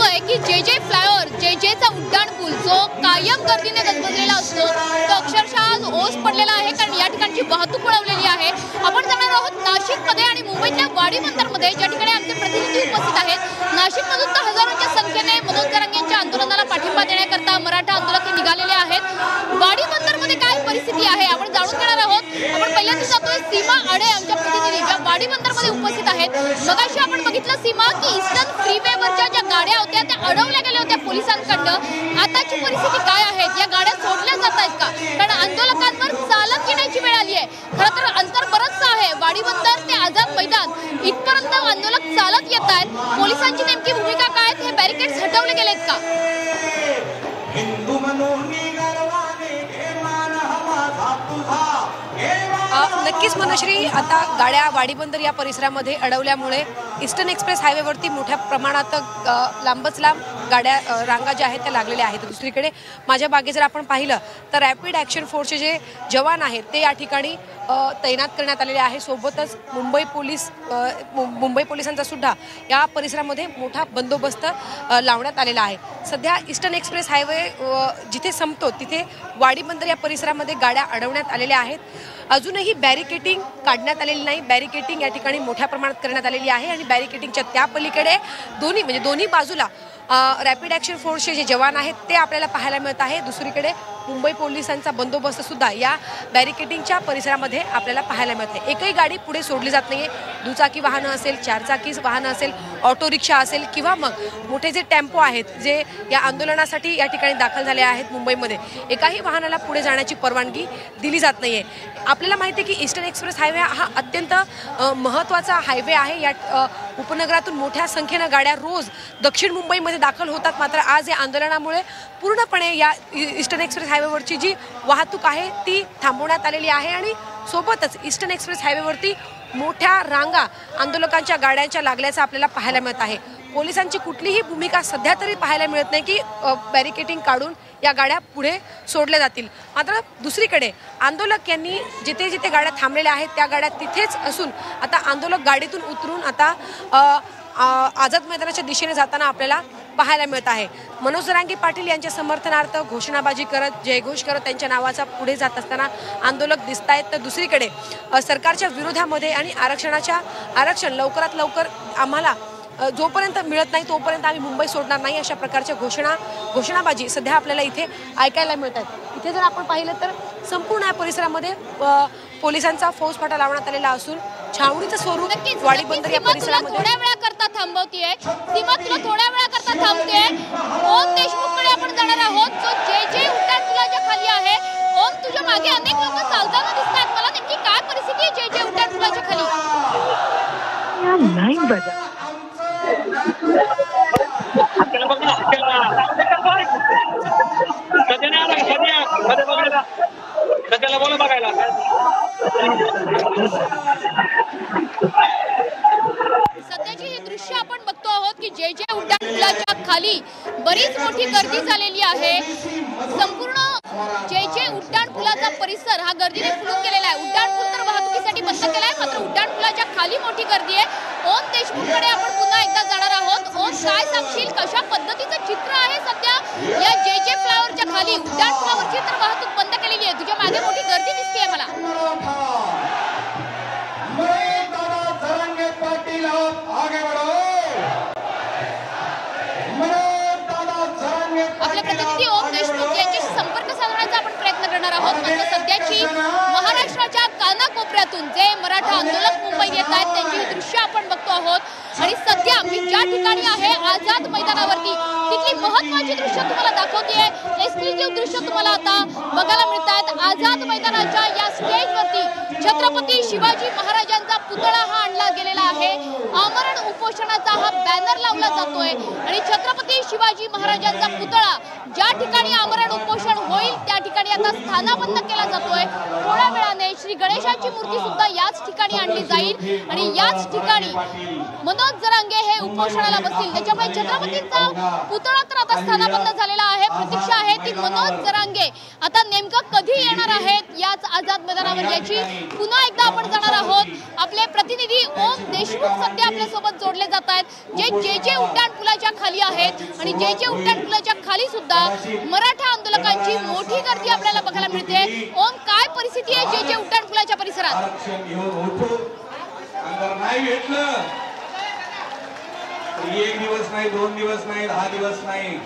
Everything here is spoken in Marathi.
बघतोय की जे फ्लायओव्हर जेचा उड्डाण पूल जो कायम गर्दीने गजबजलेला असतो तो अक्षरशः आज ओस पडलेला आहे, कारण या ठिकाणची वाहतूक वळवलेली आहे। आपण जाणार आहोत नाशिकमध्ये आणि मुंबईतल्या वाडी बंदरमध्ये, ज्या ठिकाणी आमचे प्रतिनिधी उपस्थित आहेत। नाशिकमधून तर हजारोंच्या संख्येने मनोज जरांगे यांच्या आंदोलनाला पाठिंबा देण्याकरता मराठा आंदोलक हे निघालेले आहेत। वाडी बंदरमध्ये काय परिस्थिती आहे आपण जाणून घेणार आहोत। आपण पहिल्यांदा जातोय सीमा आडे, आमच्या प्रतिनिधी ज्या वाडी बंदरमध्ये उपस्थित आहेत। मगाशी आपण बघितलं सीमा की ईस्टर्न फ्रीवेवरच्या ज्या गाड्या होत्या त्या अडवल्या गेल्या होत्या पोलिसांकडनं। आताची परिस्थिती काय आहे? या गाड्या सोडल्या जात आहेत का? कारण आंदोलकांवर चालत येण्याची वेळ आली आहे। खरं तर अंतर बरंचसं आहे, वाडी बंदर ते आझाद मैदान इथपर्यंत आंदोलक चालत येत आहेत। पोलिसांची नेमकी भूमिका काय? हे बॅरिकेड्स हटवले गेलेत का? नक्कीच मनश्री, आता गाड्या वाडी बंदर या परिसरामध्ये अडवल्यामुळे ईस्टर्न एक्सप्रेस हायवेवरती मोठ्या प्रमाणात लांबच लांब गाड्या रांगा ज्या आहेत त्या लागलेल्या आहेत। दुसरीकडे माझ्या मागे जर आपण पाहिलं तर रॅपिड ॲक्शन फोर्सचे जे जवान आहेत ते या ठिकाणी तैनात करण्यात आलेले आहे। सोबतच मुंबई पोलिसांचा सुद्धा या परिसरामध्ये मोठा बंदोबस्त लावण्यात आलेला आहे। सध्या ईस्टर्न एक्सप्रेस हायवे जिथे संपतो तिथे वाडी बंदर या परिसरामध्ये गाड्या अडवण्यात आलेल्या आहेत। अजूनही बॅरिकेटिंग काढण्यात आलेली नाही। बॅरिकेटिंग या ठिकाणी मोठ्या प्रमाणात करण्यात आलेली आहे आणि बॅरिकेटिंगच्या त्या पलीकडे दोन्ही बाजूला रॅपिड ॲक्शन फोर्सचे जे जवान आहेत ते आपल्याला पाहायला मिळत आहे। दुसरीकडे मुंबई पोलिसांचा बंदोबस्त सुद्धा या बॅरिकेटिंगच्या परिसरामध्ये आपल्याला पाहायला मिळते। एकही गाडी पुढे सोडली जात नाहीये। दुचाकी वाहनं असेल, चारचाकी वाहनं असेल, ऑटो रिक्षा असेल किंवा मग मोठे जे टेम्पो आहेत जे या आंदोलनासाठी या ठिकाणी दाखल झाले आहेत मुंबईमध्ये, एकाही वाहनाला पुढे जाण्याची परवानगी दिली जात नाहीये। आपल्याला माहिती आहे की ईस्टर्न एक्सप्रेस हायवे हा अत्यंत महत्त्वाचा हायवे आहे। या उपनगरातून मोठ्या संख्येनं गाड्या रोज दक्षिण मुंबईमध्ये दाखल होतात। मात्र आज या आंदोलनामुळे पूर्णपणे या ईस्टर्न एक्सप्रेस हायवेवरची जी वाहतूक आहे ती थांबवण्यात आलेली आहे आणि सोबतच ईस्टर्न एक्सप्रेस हायवेवरती मोठ्या रांगा आंदोलकांच्या गाड्यांच्या लागल्याचं आपल्याला पाहायला मिळत आहे। पोलिसांची कुठलीही भूमिका सध्या तरी पाहायला मिळत नाही की बॅरिकेटिंग काढून या गाड्या पुढे सोडल्या जातील। मात्र दुसरीकडे आंदोलक यांनी जिथे जिथे गाड्या थांबलेल्या आहेत त्या गाड्या तिथेच असून आता आंदोलक गाडीतून उतरून आता आझाद मैदानाच्या दिशेने जाताना आपल्याला पाहायला मिळत आहे। मनोज जरांगे पाटील यांच्या समर्थनार्थ घोषणाबाजी करत, जयघोष करत त्यांच्या नावाचा पुढे जात असताना आंदोलक दिसत आहेत। तर दुसरीकडे सरकारच्या विरोधामध्ये आणि आरक्षण लवकरात लवकर आम्हाला जोपर्यंत मिळत नाही तोपर्यंत आम्ही मुंबई सोडणार नाही, अशा प्रकारच्या घोषणाबाजी सध्या आपल्याला इथे ऐकायला मिळत आहेत। इथे जर आपण पाहिलं तर संपूर्ण या परिसरामध्ये पोलिसांचा फौजफाटा लावण्यात आलेला असून छावणीचं स्वरूप वाडी बंदर या परिसरामध्ये थोड्या वेळा करता थांबवतीये। सीमा तुला थोड्या वेळा करता थांबते। ओम देशमुखकडे आपण जाणार आहोत जो जे उड्डाण पुलाच्या खाली आहे। ओम, तुझ्या मागे अनेक लोक चालताना दिसतात, मला नेमकी काय परिस्थिती आहे जे उड्डाण पुलाच्या खाली? सध्याची ही दृश्य आपण बघतो आहोत की जे उड्डाण पुलाच्या खाली बरीच मोठी गर्दी झालेली आहे। संपूर्ण जे उड्डाण पुलाचा परिसर हा गर्दीने फुलून गेलेला आहे। उड्डाण पूल तर वाहतुकीसाठी बंद केला आहे, मात्र उड्डाण पुलाच्या खाली मोठी गर्दी आहे। ओम देशमुखकडे आपण पुन्हा एकदा जाणार आहोत। ओम, काय सांगशील, कशा पद्धतीचं चित्र आहे सध्या या जे फ्लायओव्हरच्या खाली? उड्डाण पुलावरची तर वाहतूक बंद केलेली आहे, तुझ्या मागे मोठी गर्दी दिसतेय मला। आपले प्रतिनिधी ओम देशमुख यांच्याशी संपर्क साधण्याचा आपण प्रयत्न करणार आहोत। मात्र सध्याची महाराष्ट्राच्या कानाकोपऱ्यातून जे मराठा आंदोलक मुंबईत येत आहेत त्यांची ही दृश्य आपण बघतो आहोत। आणि सध्या मी ज्या ठिकाणी आहे आझाद मैदानावरती, तिथली महत्त्वाची दृश्य तुम्हाला दाखवतेय। एक्सक्लुझिव्ह दृश्य तुम्हाला आता बघायला मिळत आहेत। आझाद मैदानाच्या या स्टेजवरती छत्रपती शिवाजी महाराजांचा पुतळा हा आणला गेलेला आहे। आमरण उपोषणाचा हा बॅनर लावला जातोय आणि छत्रपती शिवाजी महाराजांचा पुतळा ज्या ठिकाणी आमरण उपोषण होईल त्या ठिकाणी आता स्थानाबंद केला जातोय। थोड्या वेळाने श्री गणेशाची मूर्ती सुद्धा याच ठिकाणी आणली जाईल आणि याच ठिकाणी मनोज जरांगे हे उपोषणाला बसतील, त्याच्यामुळे छत्रपतींचा पुतळा तर आता स्थानापन्न झालेला आहे. प्रतीक्षा आहे ती मनोज जरांगे आता नेमकं कधी येणार आहेत याच आझाद मैदानावर याची पुन्हा एकदा आपण जाणार आहोत. आपले प्रतिनिधी ओम देशमुख सध्या आपल्या सोबत जोडले जात आहेत, जे जे उड्डाण पुलाच्या खाली आहेत आणि जे उड्डाण पुलाच्या खाली सुद्धा मराठा आंदोलकांची मोठी गर्दी आपल्याला बघायला मिळते. ओम, काय परिस्थिती आहे जे उड्डाण पुलाच्या परिसरात? एक दिवस नाही, 2 दिवस नाही, 10 दिवस नाही,